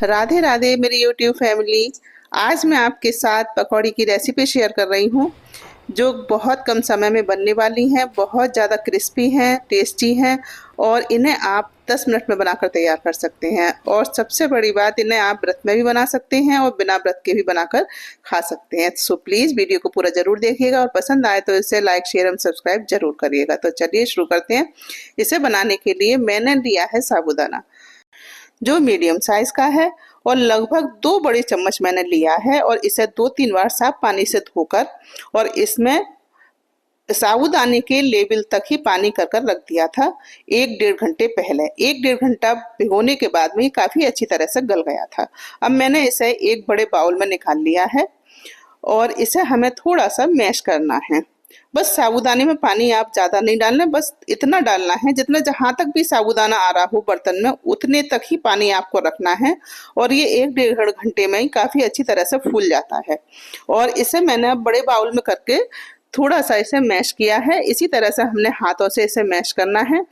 राधे राधे मेरी YouTube family. आज मैं आपके साथ पकौड़ी की रेसिपी शेयर कर रही हूँ जो बहुत कम समय में बनने वाली हैं। बहुत ज़्यादा क्रिस्पी हैं, टेस्टी हैं और इन्हें आप 10 मिनट में बनाकर तैयार कर सकते हैं। और सबसे बड़ी बात, इन्हें आप व्रत में भी बना सकते हैं और बिना व्रत के भी बनाकर खा सकते हैं। सो प्लीज़ वीडियो को पूरा ज़रूर देखिएगा और पसंद आए तो इसे लाइक शेयर एंड सब्सक्राइब जरूर करिएगा। तो चलिए शुरू करते हैं। इसे बनाने के लिए मैंने लिया है साबूदाना जो मीडियम साइज का है और लगभग 2 बड़े चम्मच मैंने लिया है और इसे 2-3 बार साफ पानी से धोकर और इसमें साबूदाने के लेवल तक ही पानी कर कर रख दिया था 1-1.5 घंटे पहले। 1-1.5 घंटा भिगोने के बाद में काफ़ी अच्छी तरह से गल गया था। अब मैंने इसे एक बड़े बाउल में निकाल लिया है और इसे हमें थोड़ा सा मैश करना है। बस साबूदाने में पानी आप ज़्यादा नहीं डालना, बस इतना डालना है जितना जहाँ तक भी साबूदाना आ रहा हो बर्तन में उतने तक ही पानी आपको रखना है। और ये 1-1.5 घंटे में ही काफ़ी अच्छी तरह से फूल जाता है। और इसे मैंने अब बड़े बाउल में करके थोड़ा सा इसे मैश किया है। इसी तरह से हमने हाथों से इसे मैश करना है।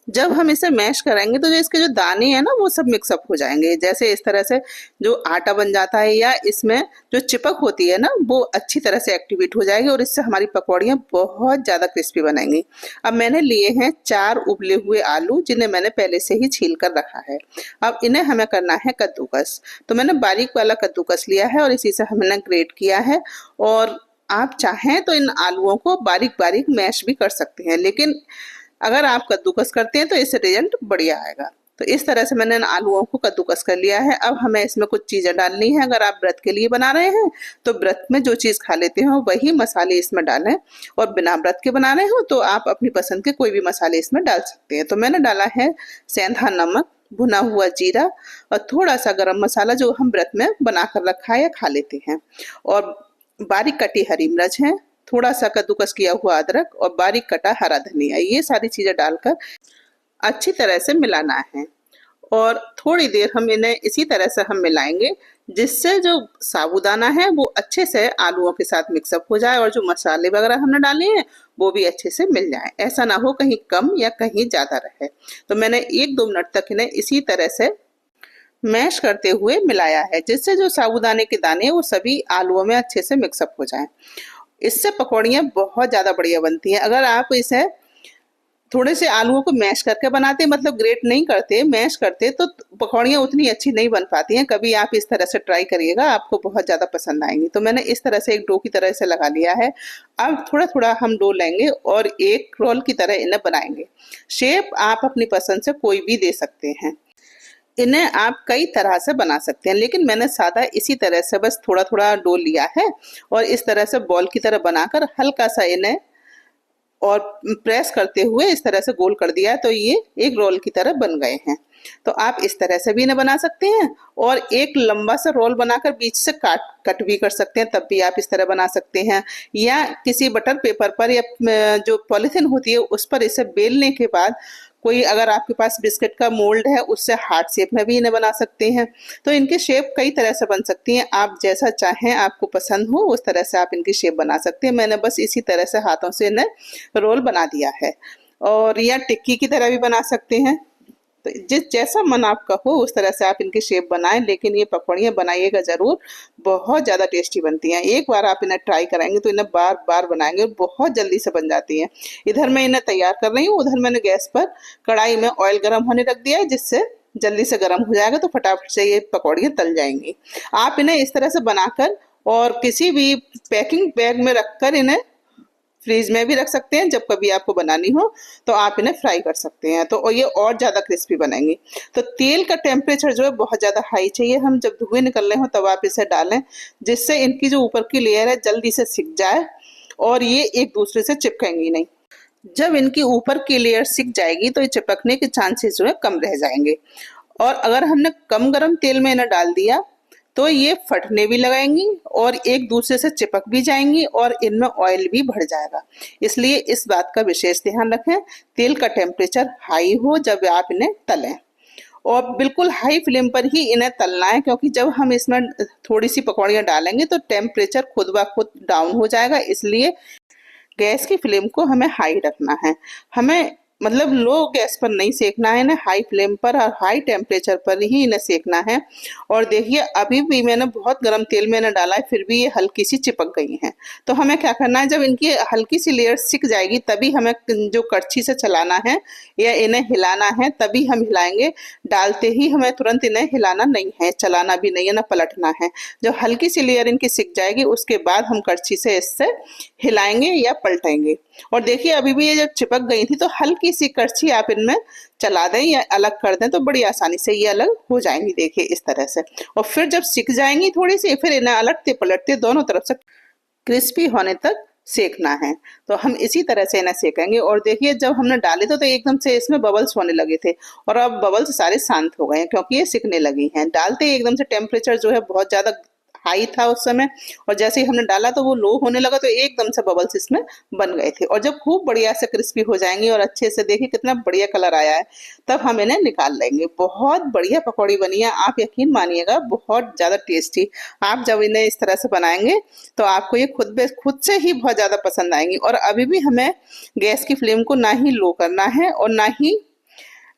जब हम इसे मैश करेंगे तो जो इसके जो दाने हैं ना वो सब मिक्सअप हो जाएंगे। जैसे इस तरह से जो आटा बन जाता है या इसमें जो चिपक होती है ना वो अच्छी तरह से एक्टिवेट हो जाएगी और इससे हमारी पकौड़ियाँ बहुत ज़्यादा क्रिस्पी बनेंगी। अब मैंने लिए हैं 4 उबले हुए आलू जिन्हें मैंने पहले से ही छील कर रखा है। अब इन्हें हमें करना है कद्दूकस। तो मैंने बारीक वाला कद्दूकस लिया है और इसी से हमने ग्रेट किया है। और आप चाहें तो इन आलूओं को बारीक बारीक मैश भी कर सकते हैं, लेकिन अगर आप कद्दूकस करते हैं तो इससे रिजल्ट बढ़िया आएगा। तो इस तरह से मैंने इन आलूओं को कद्दूकस कर लिया है। अब हमें इसमें कुछ चीज़ें डालनी है। अगर आप व्रत के लिए बना रहे हैं तो व्रत में जो चीज़ खा लेते हो वही मसाले इसमें डालें, और बिना व्रत के बना रहे हो तो आप अपनी पसंद के कोई भी मसाले इसमें डाल सकते हैं। तो मैंने डाला है सेंधा नमक, भुना हुआ जीरा और थोड़ा सा गरम मसाला जो हम व्रत में बना कर रखा है या खा लेते हैं, और बारीक कटी हरी मिर्च है, थोड़ा सा कद्दूकस किया हुआ अदरक और बारीक कटा हरा धनिया। ये सारी चीज़ें डालकर अच्छी तरह से मिलाना है और थोड़ी देर हम इन्हें इसी तरह से हम मिलाएंगे जिससे जो साबूदाना है वो अच्छे से आलूओं के साथ मिक्सअप हो जाए और जो मसाले वगैरह हमने डाले हैं वो भी अच्छे से मिल जाए। ऐसा ना हो कहीं कम या कहीं ज़्यादा रहे। तो मैंने 1-2 मिनट तक इन्हें इसी तरह से मैश करते हुए मिलाया है जिससे जो साबूदाने के दाने हैं वो सभी आलूओं में अच्छे से मिक्सअप हो जाएं। इससे पकौड़ियाँ बहुत ज़्यादा बढ़िया बनती हैं। अगर आप इसे थोड़े से आलूओं को मैश करके बनाते, मतलब ग्रेट नहीं करते, मैश करते, तो पकौड़ियाँ उतनी अच्छी नहीं बन पाती हैं। कभी आप इस तरह से ट्राई करिएगा, आपको बहुत ज़्यादा पसंद आएंगी। तो मैंने इस तरह से एक डो की तरह से लगा लिया है। अब थोड़ा थोड़ा हम डो लेंगे और एक रोल की तरह इन्हें बनाएंगे। शेप आप अपनी पसंद से कोई भी दे सकते हैं। इन्हें आप कई तरह से बना सकते हैं, लेकिन मैंने सादा इसी तरह से बस थोड़ा थोड़ा डो लिया है और इस तरह से बॉल की तरह बनाकर हल्का सा इन्हें और प्रेस करते हुए इस तरह से गोल कर दिया, तो ये एक रोल की तरह बन गए हैं। तो आप इस तरह से भी इन्हें बना सकते हैं और एक लंबा सा रोल बनाकर बीच से कट भी कर सकते हैं, तब भी आप इस तरह बना सकते हैं। या किसी बटर पेपर पर या जो पॉलिथीन होती है उस पर इसे बेलने के बाद कोई अगर आपके पास बिस्किट का मोल्ड है उससे हार्ट शेप में भी इन्हें बना सकते हैं। तो इनकी शेप कई तरह से बन सकती हैं, आप जैसा चाहें आपको पसंद हो उस तरह से आप इनकी शेप बना सकते हैं। मैंने बस इसी तरह से हाथों से इन्हें रोल बना दिया है। और या टिक्की की तरह भी बना सकते हैं। तो जिस जैसा मन आपका हो उस तरह से आप इनकी शेप बनाएं, लेकिन ये पकौड़ियाँ बनाइएगा ज़रूर, बहुत ज़्यादा टेस्टी बनती हैं। एक बार आप इन्हें ट्राई कराएंगे तो इन्हें बार बार बनाएंगे और बहुत जल्दी से बन जाती हैं। इधर मैं इन्हें तैयार कर रही हूँ, उधर मैंने गैस पर कढ़ाई में ऑयल गर्म होने रख दिया है जिससे जल्दी से गर्म हो जाएगा तो फटाफट से ये पकौड़ियाँ तल जाएंगी। आप इन्हें इस तरह से बनाकर और किसी भी पैकिंग बैग में रखकर इन्हें फ्रीज में भी रख सकते हैं। जब कभी आपको बनानी हो तो आप इन्हें फ्राई कर सकते हैं, तो ये और ज़्यादा क्रिस्पी बनेंगी। तो तेल का टेम्परेचर जो है बहुत ज़्यादा हाई चाहिए। हम जब धुएं निकल रहे हो तब आप इसे डालें जिससे इनकी जो ऊपर की लेयर है जल्दी से सिक जाए और ये एक दूसरे से चिपकेंगी नहीं। जब इनकी ऊपर की लेयर सिक जाएगी तो ये चिपकने के चांसेस जो है कम रह जाएंगे। और अगर हमने कम गर्म तेल में इन्हें डाल दिया तो ये फटने भी लगाएंगी और एक दूसरे से चिपक भी जाएंगी और इनमें ऑयल भी बढ़ जाएगा। इसलिए इस बात का विशेष ध्यान रखें, तेल का टेम्परेचर हाई हो जब आप इन्हें तलें और बिल्कुल हाई फ्लेम पर ही इन्हें तलना है, क्योंकि जब हम इसमें थोड़ी सी पकौड़ियाँ डालेंगे तो टेम्परेचर खुद ब खुद डाउन हो जाएगा। इसलिए गैस की फ्लेम को हमें हाई रखना है। हमें मतलब लो गैस पर नहीं सेकना है, इन्हें हाई फ्लेम पर और हाई टेम्परेचर पर ही इन्हें सेकना है। और देखिए अभी भी मैंने बहुत गर्म तेल में इन्हें डाला है, फिर भी ये हल्की सी चिपक गई हैं। तो हमें क्या करना है, जब इनकी हल्की सी लेयर सिक जाएगी तभी हमें जो कड़छी से चलाना है या इन्हें हिलाना है, तभी हम हिलाएंगे। डालते ही हमें तुरंत इन्हें हिलाना नहीं है, चलाना भी नहीं है, ना पलटना है। जब हल्की सी लेयर इनकी सिक जाएगी उसके बाद हम कड़छी से इससे हिलाएंगे या पलटेंगे। और देखिए अभी भी ये जब चिपक गई थी तो हल्की सी कड़छी आप इनमें चला दें या अलग कर दें तो बड़ी आसानी से ये अलग हो जाएंगी, देखिए इस तरह से। और फिर जब सिक जाएंगी थोड़ी सी, फिर इन्हें अलटते पलटते दोनों तरफ से क्रिस्पी होने तक सेकना है। तो हम इसी तरह से इन्हें सेकेंगे। और देखिए जब हमने डाले तो एकदम से इसमें बबल्स होने लगे थे, और अब बबल्स सारे शांत हो गए हैं क्योंकि ये सिकने लगी हैं। डालते ही एकदम से टेम्परेचर जो है बहुत ज्यादा हाई था उस समय, और जैसे ही हमने डाला तो वो लो होने लगा, तो एकदम से बबल्स इसमें बन गए थे। और जब खूब बढ़िया से क्रिस्पी हो जाएंगी और अच्छे से, देखिए कितना बढ़िया कलर आया है, तब हम इन्हें निकाल लेंगे। बहुत बढ़िया पकौड़ी बनी है, आप यकीन मानिएगा बहुत ज्यादा टेस्टी। आप जब इन्हें इस तरह से बनाएंगे तो आपको ये खुद से ही बहुत ज्यादा पसंद आएंगी। और अभी भी हमें गैस की फ्लेम को ना ही लो करना है और ना ही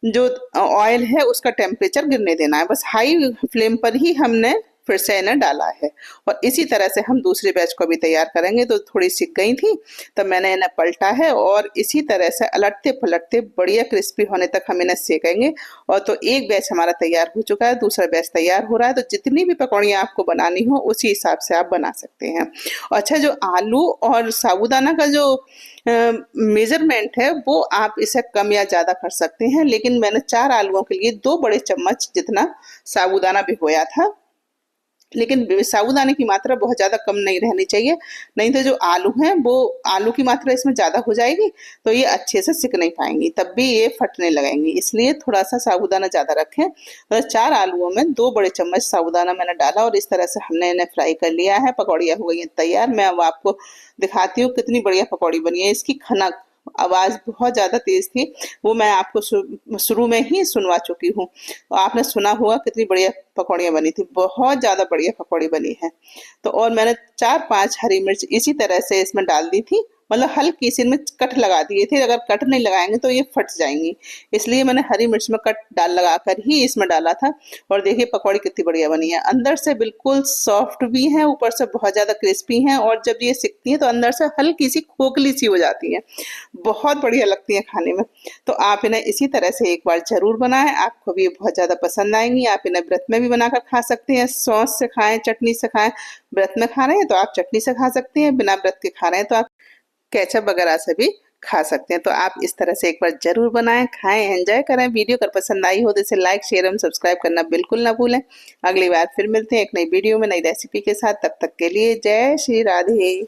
जो ऑयल है उसका टेम्परेचर गिरने देना है, बस हाई फ्लेम पर ही हमने फिर से इन्हें डाला है। और इसी तरह से हम दूसरे बैच को भी तैयार करेंगे। तो थोड़ी सिक गई थी तब मैंने इन्हें पलटा है, और इसी तरह से अलटते पलटते बढ़िया क्रिस्पी होने तक हम इन्हें सेकेंगे। और तो एक बैच हमारा तैयार हो चुका है, दूसरा बैच तैयार हो रहा है। तो जितनी भी पकौड़ियाँ आपको बनानी हो उसी हिसाब से आप बना सकते हैं। अच्छा, जो आलू और साबूदाना का जो मेजरमेंट है वो आप इसे कम या ज्यादा कर सकते हैं, लेकिन मैंने 4 आलूओं के लिए 2 बड़े चम्मच जितना साबूदाना भिगोया था। लेकिन साबूदाने की मात्रा बहुत ज्यादा कम नहीं रहनी चाहिए, नहीं तो जो आलू हैं वो आलू की मात्रा इसमें ज्यादा हो जाएगी तो ये अच्छे से सिक नहीं पाएंगी, तब भी ये फटने लगेंगी। इसलिए थोड़ा सा साबूदाना ज्यादा रखें। तो 4 आलूओं में 2 बड़े चम्मच साबूदाना मैंने डाला और इस तरह से हमने इन्हें फ्राई कर लिया है। पकौड़ियाँ हो गई हैं तैयार। मैं अब आपको दिखाती हूँ कितनी बढ़िया पकौड़ी बनी है। इसकी खनक आवाज बहुत ज्यादा तेज थी, वो मैं आपको शुरू में ही सुनवा चुकी हूँ। तो आपने सुना होगा कितनी बढ़िया पकौड़ियाँ बनी थी, बहुत ज्यादा बढ़िया पकौड़ी बनी है। तो और मैंने 4-5 हरी मिर्च इसी तरह से इसमें डाल दी थी, मतलब हल्की सी इनमें कट लगा दिए थे। अगर कट नहीं लगाएंगे तो ये फट जाएंगी, इसलिए मैंने हरी मिर्च में कट लगा कर ही इसमें डाला था। और देखिए पकौड़ी कितनी बढ़िया बनी है, अंदर से बिल्कुल सॉफ्ट भी है, ऊपर से बहुत ज्यादा क्रिस्पी है। और जब ये सिकती है तो अंदर से हल्की सी खोखली सी हो जाती है, बहुत बढ़िया लगती है खाने में। तो आप इन्हें इसी तरह से एक बार जरूर बनाएं, आपको भी बहुत ज्यादा पसंद आएंगी। आप इन्हें व्रत में भी बनाकर खा सकते हैं, सॉस से खाएं, चटनी से खाएं। व्रत में खा रहे हैं तो आप चटनी से खा सकते हैं, बिना व्रत के खा रहे हैं तो आप केचप वगैरह से भी खा सकते हैं। तो आप इस तरह से एक बार जरूर बनाएं, खाएं, एंजॉय करें। वीडियो अगर पसंद आई हो तो इसे लाइक, शेयर एवं सब्सक्राइब करना बिल्कुल ना भूलें। अगली बार फिर मिलते हैं एक नई वीडियो में नई रेसिपी के साथ, तब तक के लिए जय श्री राधे।